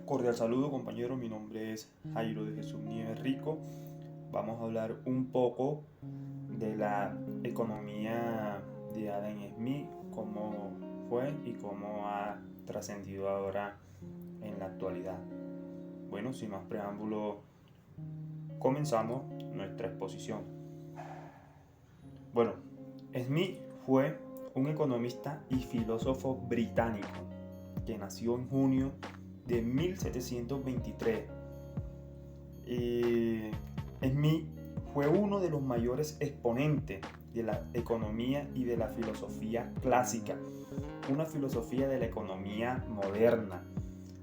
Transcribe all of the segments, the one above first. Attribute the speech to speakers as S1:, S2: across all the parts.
S1: Cordial saludo, compañero. Mi nombre es Jairo de Jesús Nieves Rico. Vamos a hablar un poco de la economía de Adam Smith, cómo fue y cómo ha trascendido ahora en la actualidad. Bueno, sin más preámbulo, comenzamos nuestra exposición. Bueno, Smith fue un economista y filósofo británico que nació en junio de 1723. Smith fue uno de los mayores exponentes de la economía y de la filosofía clásica, una filosofía de la economía moderna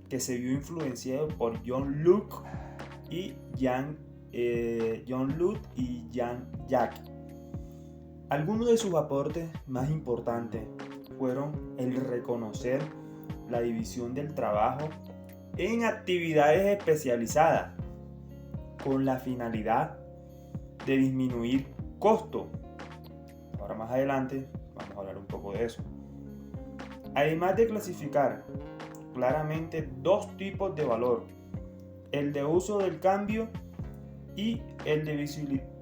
S1: que se vio influenciado por John Locke y Jean Jacques. Algunos de sus aportes más importantes fueron el reconocer la división del trabajo en actividades especializadas con la finalidad de disminuir costos. Ahora más adelante vamos a hablar un poco de eso. Además de clasificar claramente dos tipos de valor, el de uso del cambio y el de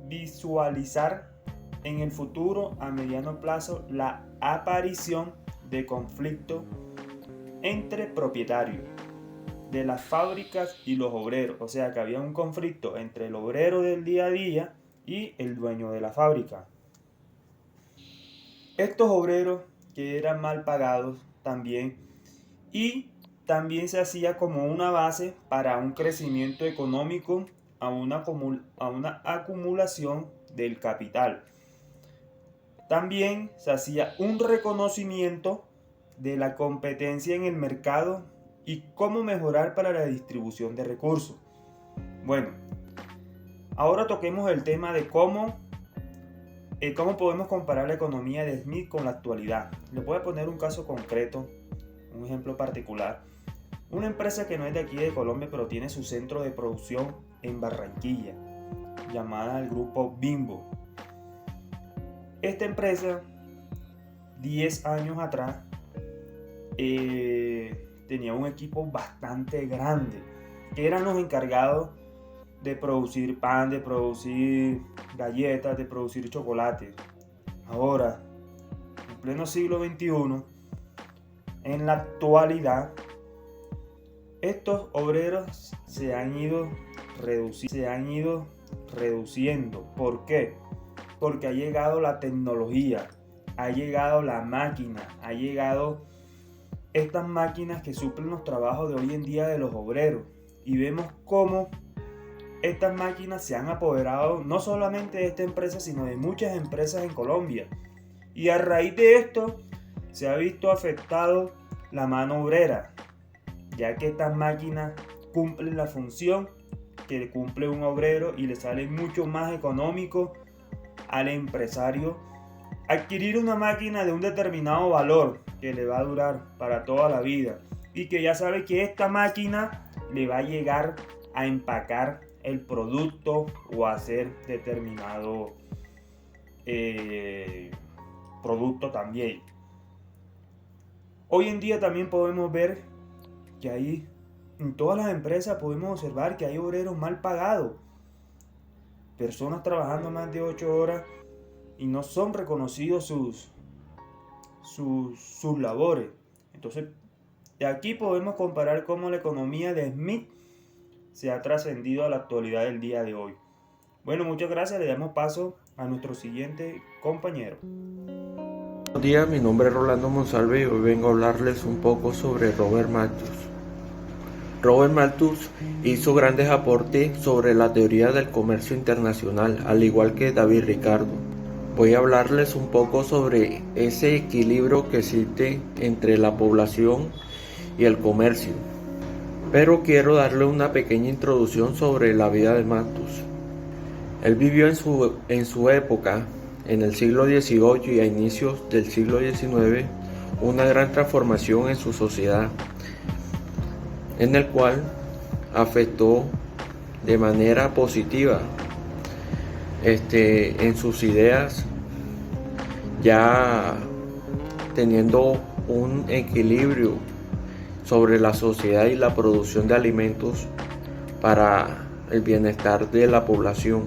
S1: visualizar en el futuro a mediano plazo la aparición de conflictos entre propietarios de las fábricas y los obreros. O sea que había un conflicto entre el obrero del día a día y el dueño de la fábrica. Estos obreros que eran mal pagados también se hacía como una base para un crecimiento económico a una acumulación del capital. También se hacía un reconocimiento de la competencia en el mercado y cómo mejorar para la distribución de recursos. Bueno, ahora toquemos el tema de cómo podemos comparar la economía de Smith con la actualidad. Les voy a poner un caso concreto, un ejemplo particular. Una empresa que no es de aquí de Colombia, pero tiene su centro de producción en Barranquilla, llamada el Grupo Bimbo. Esta empresa, 10 años atrás, tenía un equipo bastante grande, que eran los encargados de producir pan, de producir galletas, de producir chocolate. Ahora, en pleno siglo XXI, en la actualidad, estos obreros se han ido reduciendo. ¿Por qué? Porque ha llegado la tecnología, ha llegado la máquina, ha llegado estas máquinas que suplen los trabajos de hoy en día de los obreros. Y vemos cómo estas máquinas se han apoderado no solamente de esta empresa, sino de muchas empresas en Colombia. Y a raíz de esto se ha visto afectado la mano obrera, ya que estas máquinas cumplen la función que cumple un obrero y le sale mucho más económico al empresario adquirir una máquina de un determinado valor que le va a durar para toda la vida y que ya sabe que esta máquina le va a llegar a empacar el producto o a hacer determinado producto también. Hoy en día también podemos ver que ahí en todas las empresas podemos observar que hay obreros mal pagados, personas trabajando más de 8 horas y no son reconocidos sus labores. Entonces, de aquí podemos comparar cómo la economía de Smith se ha trascendido a la actualidad del día de hoy. Bueno, muchas gracias. Le damos paso a nuestro siguiente compañero.
S2: Buenos días, mi nombre es Rolando Monsalve y hoy vengo a hablarles un poco sobre Robert Malthus. Robert Malthus hizo grandes aportes sobre la teoría del comercio internacional, al igual que David Ricardo. Voy a hablarles un poco sobre ese equilibrio que existe entre la población y el comercio. Pero quiero darle una pequeña introducción sobre la vida de Malthus. Él vivió en su época, en el siglo XVIII y a inicios del siglo XIX, una gran transformación en su sociedad, en el cual afectó de manera positiva en sus ideas, ya teniendo un equilibrio sobre la sociedad y la producción de alimentos para el bienestar de la población.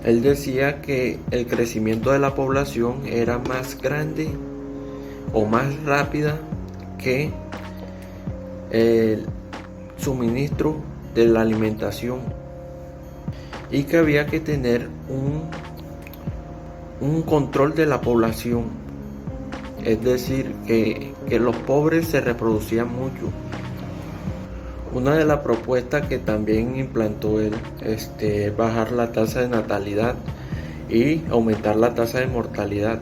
S2: Él decía que el crecimiento de la población era más grande o más rápida que el suministro de la alimentación y que había que tener un control de la población, es decir, que los pobres se reproducían mucho. Una de las propuestas que también implantó él es bajar la tasa de natalidad y aumentar la tasa de mortalidad,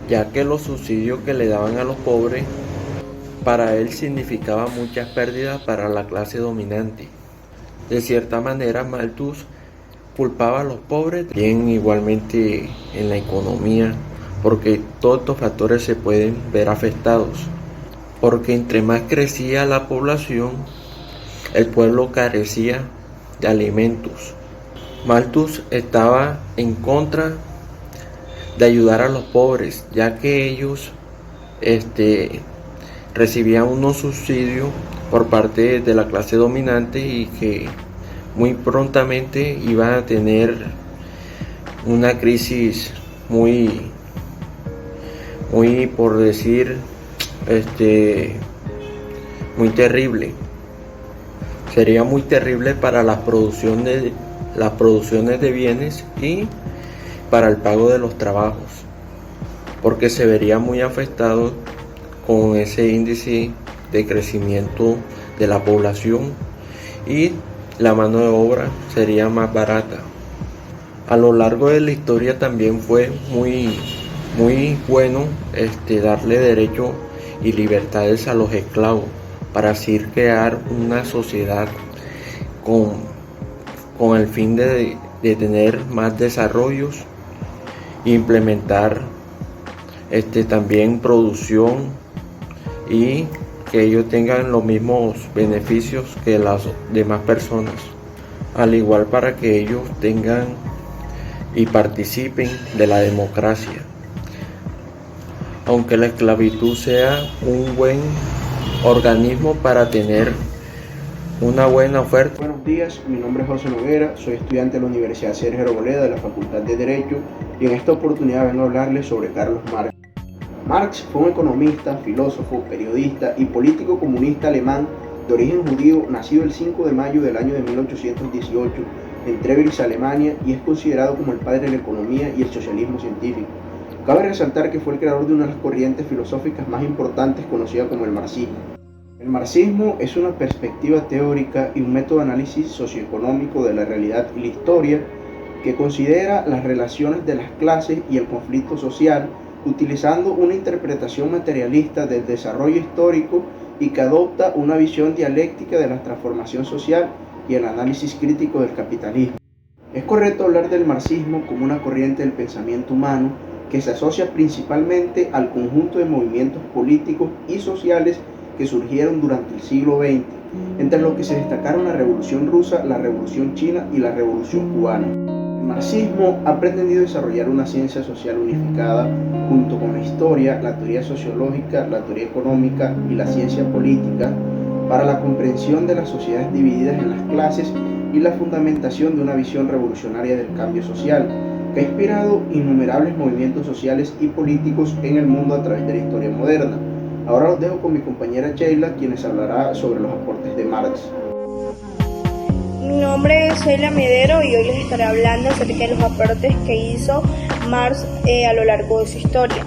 S2: ya que los subsidios que le daban a los pobres para él significaba muchas pérdidas para la clase dominante. De cierta manera, Malthus culpaba a los pobres, bien igualmente en la economía, porque todos estos factores se pueden ver afectados, porque entre más crecía la población, el pueblo carecía de alimentos. Malthus estaba en contra de ayudar a los pobres, ya que ellos recibían unos subsidios por parte de la clase dominante y que muy prontamente iban a tener una crisis muy por decir, muy terrible. Sería muy terrible para las producciones de bienes y para el pago de los trabajos, porque se vería muy afectado con ese índice de crecimiento de la población y la mano de obra sería más barata. A lo largo de la historia también fue muy bueno darle derecho y libertades a los esclavos para así crear una sociedad con el fin de tener más desarrollos e implementar también producción y que ellos tengan los mismos beneficios que las demás personas, al igual para que ellos tengan y participen de la democracia. Aunque la esclavitud sea un buen organismo para tener una buena oferta.
S3: Buenos días, mi nombre es José Noguera, soy estudiante de la Universidad Sergio Arboleda de la Facultad de Derecho y en esta oportunidad vengo a hablarles sobre Carlos Marx. Marx fue un economista, filósofo, periodista y político comunista alemán de origen judío, nacido el 5 de mayo del año de 1818 en Treviso, Alemania, y es considerado como el padre de la economía y el socialismo científico. Cabe resaltar que fue el creador de una de las corrientes filosóficas más importantes conocida como el marxismo. El marxismo es una perspectiva teórica y un método de análisis socioeconómico de la realidad y la historia que considera las relaciones de las clases y el conflicto social utilizando una interpretación materialista del desarrollo histórico y que adopta una visión dialéctica de la transformación social y el análisis crítico del capitalismo. Es correcto hablar del marxismo como una corriente del pensamiento humano que se asocia principalmente al conjunto de movimientos políticos y sociales que surgieron durante el siglo XX, entre los que se destacaron la Revolución Rusa, la Revolución China y la Revolución Cubana. El marxismo ha pretendido desarrollar una ciencia social unificada junto con la historia, la teoría sociológica, la teoría económica y la ciencia política para la comprensión de las sociedades divididas en las clases y la fundamentación de una visión revolucionaria del cambio social, que ha inspirado innumerables movimientos sociales y políticos en el mundo a través de la historia moderna. Ahora los dejo con mi compañera Sheila, quienes hablará sobre los aportes de Marx.
S4: Mi nombre es Sheila Medero y hoy les estaré hablando acerca de los aportes que hizo Marx a lo largo de su historia.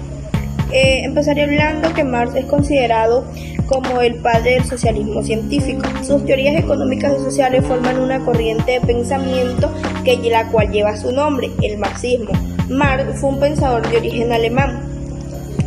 S4: Empezaré hablando que Marx es considerado como el padre del socialismo científico. Sus teorías económicas y sociales forman una corriente de pensamiento la cual lleva su nombre, el marxismo. Marx fue un pensador de origen alemán.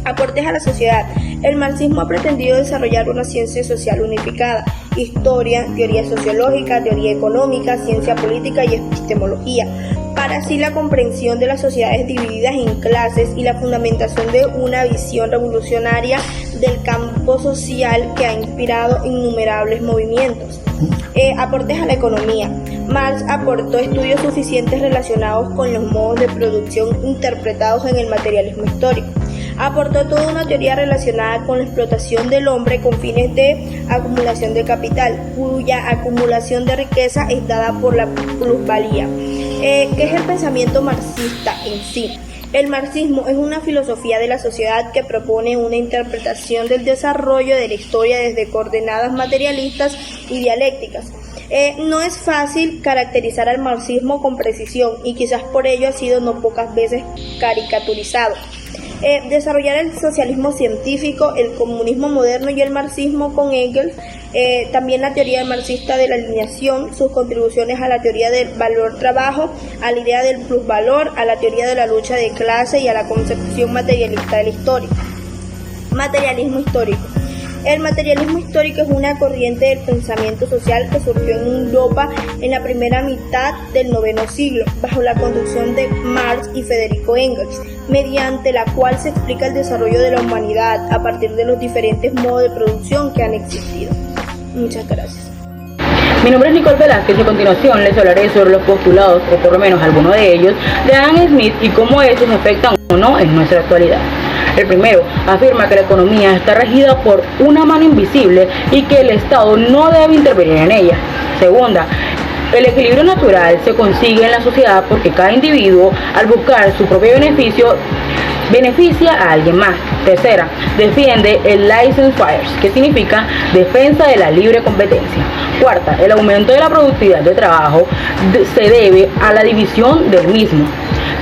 S4: Aportes a la sociedad. El marxismo ha pretendido desarrollar una ciencia social unificada: historia, teoría sociológica, teoría económica, ciencia política y epistemología, para así la comprensión de las sociedades divididas en clases y la fundamentación de una visión revolucionaria del campo social que ha inspirado innumerables movimientos. Aportes a la economía. Marx aportó estudios suficientes relacionados con los modos de producción interpretados en el materialismo histórico. Aportó toda una teoría relacionada con la explotación del hombre con fines de acumulación de capital, cuya acumulación de riqueza es dada por la plusvalía. ¿Qué es el pensamiento marxista en sí? El marxismo es una filosofía de la sociedad que propone una interpretación del desarrollo de la historia desde coordenadas materialistas y dialécticas. No es fácil caracterizar al marxismo con precisión y quizás por ello ha sido no pocas veces caricaturizado. Desarrollar el socialismo científico, el comunismo moderno y el marxismo con Engels, también la teoría marxista de la alineación, sus contribuciones a la teoría del valor-trabajo, a la idea del plusvalor, a la teoría de la lucha de clase y a la concepción materialista de la historia. Materialismo histórico. El materialismo histórico es una corriente del pensamiento social que surgió en Europa en la primera mitad del IX siglo, bajo la conducción de Marx y Federico Engels, mediante la cual se explica el desarrollo de la humanidad a partir de los diferentes modos de producción que han existido. Muchas gracias.
S5: Mi nombre es Nicole Velázquez y a continuación les hablaré sobre los postulados, o por lo menos algunos de ellos, de Adam Smith y cómo estos afectan o no en nuestra actualidad. El primero afirma que la economía está regida por una mano invisible y que el Estado no debe intervenir en ella. Segunda, el equilibrio natural se consigue en la sociedad porque cada individuo, al buscar su propio beneficio, beneficia a alguien más. Tercera, defiende el laissez-faire, que significa defensa de la libre competencia. Cuarta, el aumento de la productividad de trabajo se debe a la división del mismo.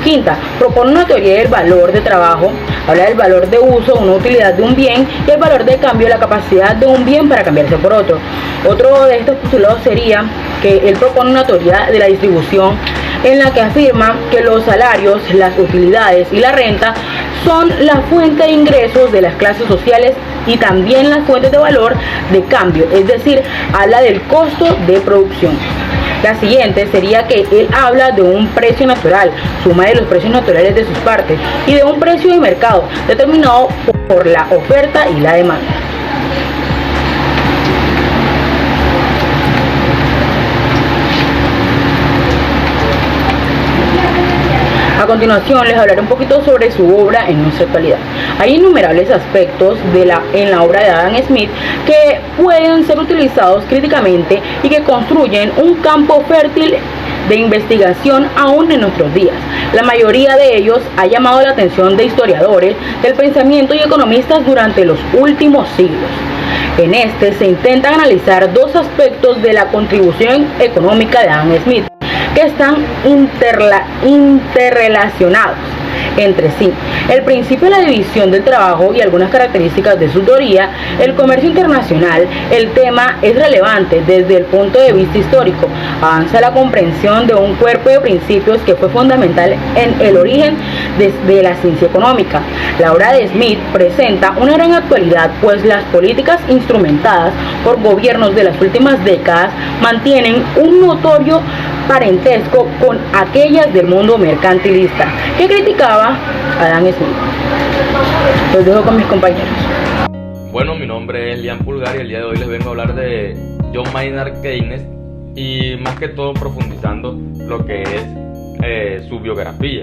S5: Quinta, propone una teoría del valor de trabajo, habla del valor de uso, una utilidad de un bien y el valor de cambio, la capacidad de un bien para cambiarse por otro. Otro de estos postulados sería que él propone una teoría de la distribución en la que afirma que los salarios, las utilidades y la renta son la fuente de ingresos de las clases sociales y también las fuentes de valor de cambio, es decir, habla del costo de producción. La siguiente sería que él habla de un precio natural, suma de los precios naturales de sus partes, y de un precio de mercado determinado por la oferta y la demanda. A continuación les hablaré un poquito sobre su obra en nuestra actualidad. Hay innumerables aspectos en la obra de Adam Smith que pueden ser utilizados críticamente y que construyen un campo fértil de investigación aún en nuestros días. La mayoría de ellos ha llamado la atención de historiadores del pensamiento y economistas durante los últimos siglos. En este se intentan analizar dos aspectos de la contribución económica de Adam Smith que están interrelacionados entre sí. El principio de la división del trabajo y algunas características de su teoría, el comercio internacional. El tema es relevante desde el punto de vista histórico. Avanza la comprensión de un cuerpo de principios que fue fundamental en el origen de la ciencia económica. La obra de Smith presenta una gran actualidad, pues las políticas instrumentadas por gobiernos de las últimas décadas mantienen un notorio parentesco con aquellas del mundo mercantilista que criticaba Adam Smith. Los dejo con mis compañeros.
S6: Bueno, mi nombre es Liam Pulgar y el día de hoy les vengo a hablar de John Maynard Keynes y más que todo profundizando lo que es su biografía.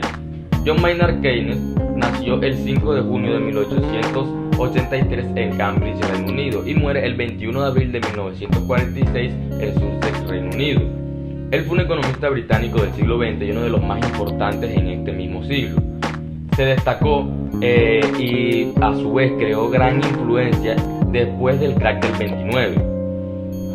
S6: John Maynard Keynes nació el 5 de junio de 1883 en Cambridge, Reino Unido, y muere el 21 de abril de 1946 en Sussex, Reino Unido. Él fue un economista británico del siglo XX y uno de los más importantes en este mismo siglo. Se destacó y a su vez creó gran influencia después del crack del 29.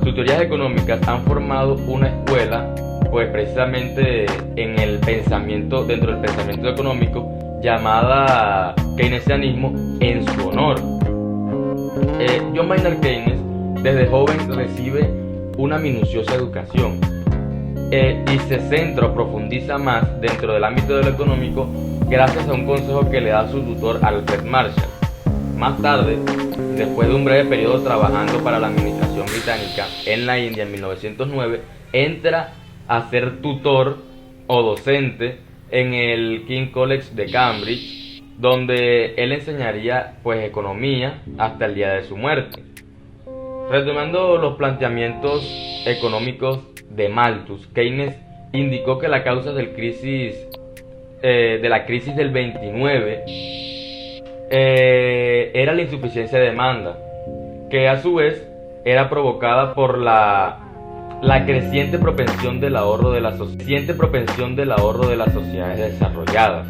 S6: Sus teorías económicas han formado una escuela, pues precisamente en el pensamiento, dentro del pensamiento económico, llamada keynesianismo en su honor. John Maynard Keynes desde joven recibe una minuciosa educación y se centra o profundiza más dentro del ámbito de lo económico gracias a un consejo que le da su tutor Alfred Marshall. Más tarde, después de un breve periodo trabajando para la administración británica en la India en 1909, entra a ser tutor o docente en el King College de Cambridge, donde él enseñaría pues economía hasta el día de su muerte. Retomando los planteamientos económicos de Malthus, Keynes indicó que la causa de la crisis del 29 era la insuficiencia de demanda, que a su vez era provocada por la creciente propensión del ahorro de las sociedades desarrolladas.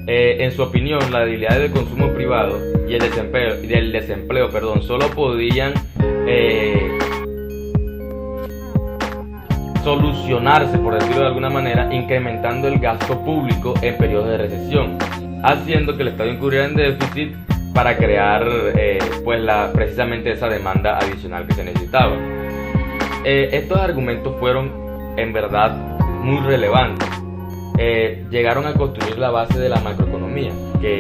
S6: En su opinión, la debilidad del consumo privado y el desempleo, solo podían solucionarse, por decirlo de alguna manera, incrementando el gasto público en periodos de recesión, haciendo que el Estado incurriera en déficit para crear precisamente esa demanda adicional que se necesitaba. Estos argumentos fueron en verdad muy relevantes. Llegaron a construir la base de la macroeconomía, que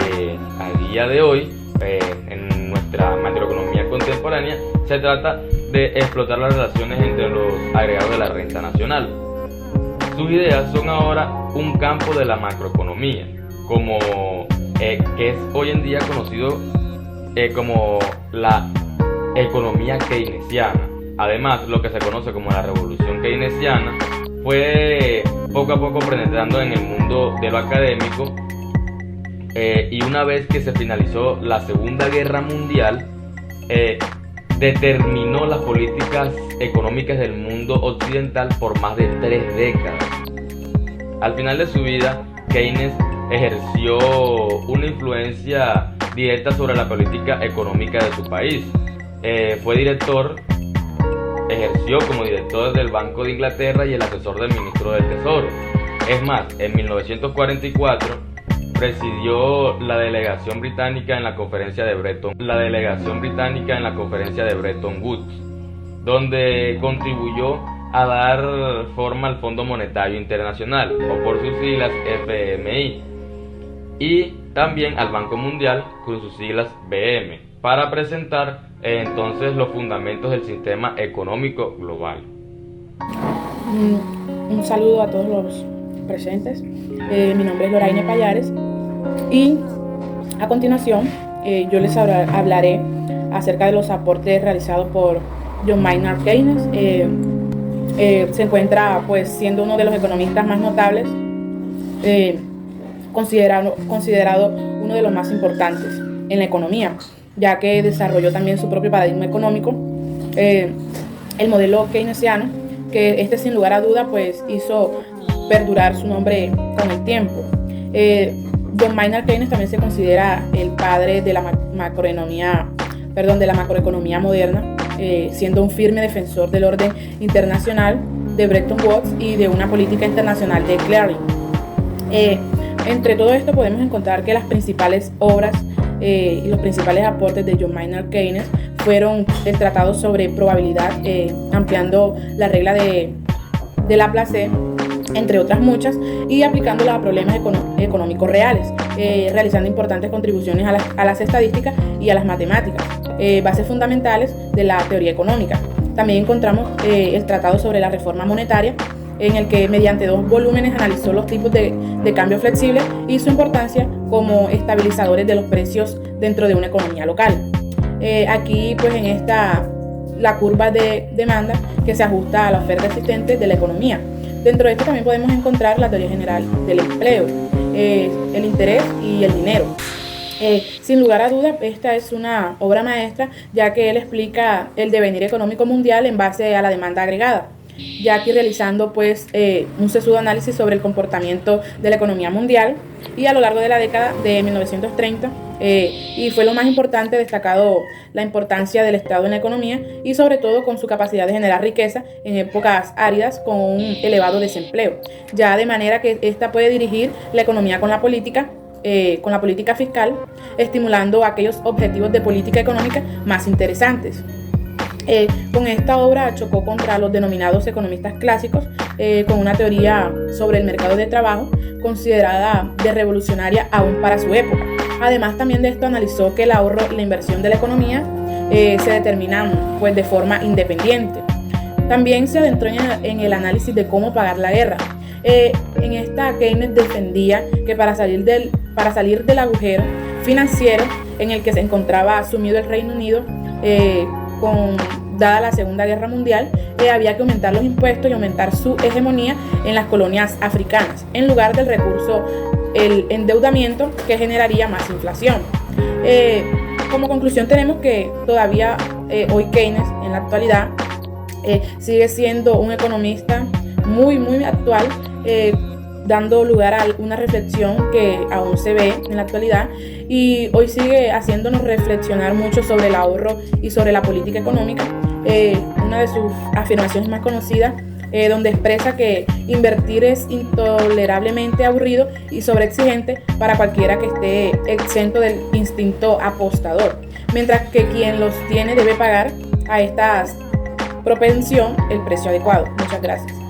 S6: a día de hoy, en nuestra macroeconomía contemporánea, se trata de explotar las relaciones entre los agregados de la renta nacional. Sus ideas son ahora un campo de la macroeconomía, que es hoy en día conocido como la economía keynesiana. Además, lo que se conoce como la revolución keynesiana fue poco a poco penetrando en el mundo de lo académico, y una vez que se finalizó la Segunda Guerra Mundial, determinó las políticas económicas del mundo occidental por más de 3 décadas. Al final de su vida, Keynes ejerció una influencia directa sobre la política económica de su país. Ejerció como director del Banco de Inglaterra y el asesor del ministro del Tesoro. Es más, en 1944 presidió la delegación británica en la conferencia de Bretton Woods, donde contribuyó a dar forma al Fondo Monetario Internacional, o por sus siglas FMI, y también al Banco Mundial con sus siglas BM, para presentar entonces los fundamentos del sistema económico global.
S7: Un saludo a todos los presentes. Mi nombre es Loraine Payares y a continuación yo les hablaré acerca de los aportes realizados por John Maynard Keynes. Se encuentra pues siendo uno de los economistas más notables, considerado uno de los más importantes en la economía, ya que desarrolló también su propio paradigma económico, el modelo keynesiano, que sin lugar a duda pues hizo perdurar su nombre con el tiempo. John Maynard Keynes también se considera el padre de la macroeconomía moderna, siendo un firme defensor del orden internacional de Bretton Woods y de una política internacional de clearing. Entre todo esto podemos encontrar que las principales obras y los principales aportes de John Maynard Keynes fueron el Tratado sobre Probabilidad, ampliando la regla de Laplace, entre otras muchas, y aplicándola a problemas económicos reales, realizando importantes contribuciones a las estadísticas y a las matemáticas, bases fundamentales de la teoría económica. También encontramos el Tratado sobre la Reforma Monetaria, en el que mediante 2 volúmenes analizó los tipos de cambio flexible y su importancia como estabilizadores de los precios dentro de una economía local. Aquí pues en esta la curva de demanda que se ajusta a la oferta existente de la economía. Dentro de esto también podemos encontrar la teoría general del empleo, el interés y el dinero. Sin lugar a dudas, esta es una obra maestra, ya que él explica el devenir económico mundial en base a la demanda agregada, ya aquí realizando pues un sesudo análisis sobre el comportamiento de la economía mundial y a lo largo de la década de 1930, y fue lo más importante, destacado la importancia del Estado en la economía y sobre todo con su capacidad de generar riqueza en épocas áridas con un elevado desempleo, ya de manera que ésta puede dirigir la economía con la política fiscal, estimulando aquellos objetivos de política económica más interesantes. Con esta obra chocó contra los denominados economistas clásicos, con una teoría sobre el mercado de trabajo considerada de revolucionaria aún para su época. Además, también de esto analizó que el ahorro y la inversión de la economía se determinan pues, de forma independiente. También se adentró en el análisis de cómo pagar la guerra. En esta, Keynes defendía que para salir del agujero financiero en el que se encontraba sumido el Reino Unido, dada la Segunda Guerra Mundial, había que aumentar los impuestos y aumentar su hegemonía en las colonias africanas, en lugar del recurso el endeudamiento, que generaría más inflación. Como conclusión tenemos que todavía hoy Keynes en la actualidad sigue siendo un economista muy actual, dando lugar a una reflexión que aún se ve en la actualidad, y hoy sigue haciéndonos reflexionar mucho sobre el ahorro y sobre la política económica. Una de sus afirmaciones más conocidas, donde expresa que invertir es intolerablemente aburrido y sobreexigente para cualquiera que esté exento del instinto apostador, mientras que quien los tiene debe pagar a esta propensión el precio adecuado. Muchas gracias.